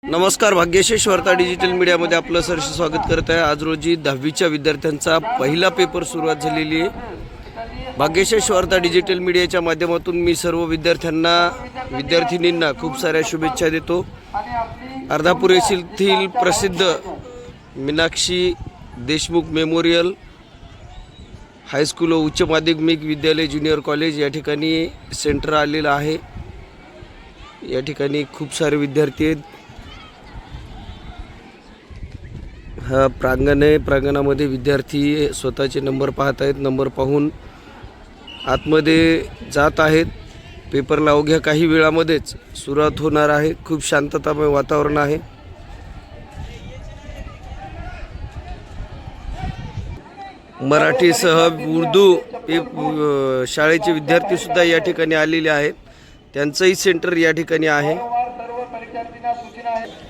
नमस्कार, भाग्यशेष वार्ता डिजिटल मीडियामध्ये आपलं सहर्ष स्वागत करत आहे। आज रोजी 10वीच्या विद्यार्थ्यांचा पहिला पेपर सुरुवात झालेली आहे। भाग्यशेष वार्ता डिजिटल मीडियाच्या माध्यमातून मी सर्व विद्यार्थ्यांना विद्यार्थिनींना खूप साऱ्या शुभेच्छा देतो। अर्धापूर येथील प्रसिद्ध मीनाक्षी देशमुख मेमोरियल हायस्कूल व उच्च माध्यमिक विद्यालय ज्युनियर कॉलेज या ठिकाणी सेंटर आलेलं आहे। या ठिकाणी खूप सारे विद्यार्थी आहेत। हा प्रांगण आहे। प्रांगणामध्ये विद्यार्थी स्वतःचे नंबर पाहत आहेत। नंबर पाहून आतमध्ये जात आहेत। पेपरला अवघ्या काही वेळामध्येच सुरुवात होणार आहे। खूप शांततामय वातावरण आहे। मराठीसह उर्दू शाळेचे विद्यार्थी सुद्धा या ठिकाणी आलेले आहेत। त्यांचंही सेंटर या ठिकाणी आहे।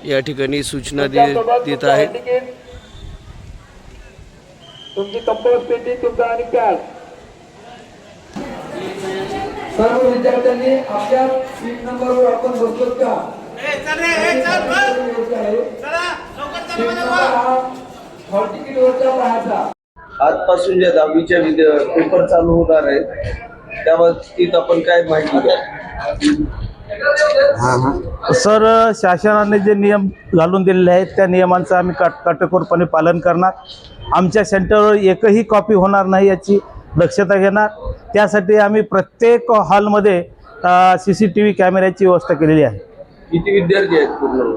या ठिकाणी सूचना देत आहेत। तुमची कंपोस्ट पेटी तुमचा आणि पॅड सर्व विद्यार्थ्यांनी आपल्या सीट नंबरवर आपण बसलो का? हॉल तिकीटवरचा पाहायचा। आजपासून ज्या 10वीच्या पेपर चालू होणार आहेत त्या बाबतीत आपण काय माहिती द्या? सर, शासनाने जे नियम घालून दिलेले आहेत त्या नियमांचं आम्ही काटेकोरपणे पालन करणार। आमच्या सेंटरवर एकही कॉपी होणार नाही याची दक्षता घेणार। त्यासाठी आम्ही प्रत्येक हॉलमध्ये CCTV कॅमेऱ्याची व्यवस्था केलेली आहे। किती विद्यार्थी आहेत पूर्ण?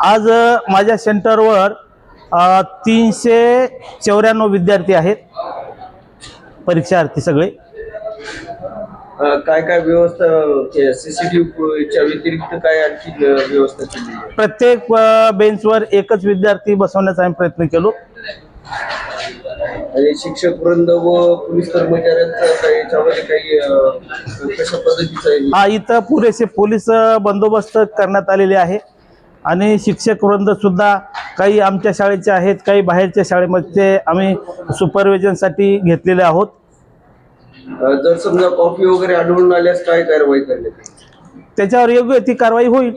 आज माझ्या सेंटरवर 394 विद्यार्थी आहेत, परीक्षार्थी सगळे। काय काय व्यवस्था CCTVच्या व्यतिरिक्त काय आणखी व्यवस्था केली आहे? प्रत्येक बेंचवर एकच विद्यार्थी बसवण्याचा आम्ही प्रयत्न केलो। आणि शिक्षक वृंद व पोलीस कर्मचाऱ्यांचा याच्यामध्ये काही कशा पद्धतीचा आहे? हा, इथं पुरेसे पोलीस बंदोबस्त करण्यात आलेले आहे आणि शिक्षक वृंद सुद्धा काही आमच्या शाळेचे आहेत, काही बाहेरच्या शाळेमध्ये आम्ही सुपरविजनसाठी घेतलेले आहोत। जर समजा कॉफी वगैरे आढळून आल्यास काय कारवाई करण्यात येईल? त्याच्यावर योग्य ती कारवाई होईल।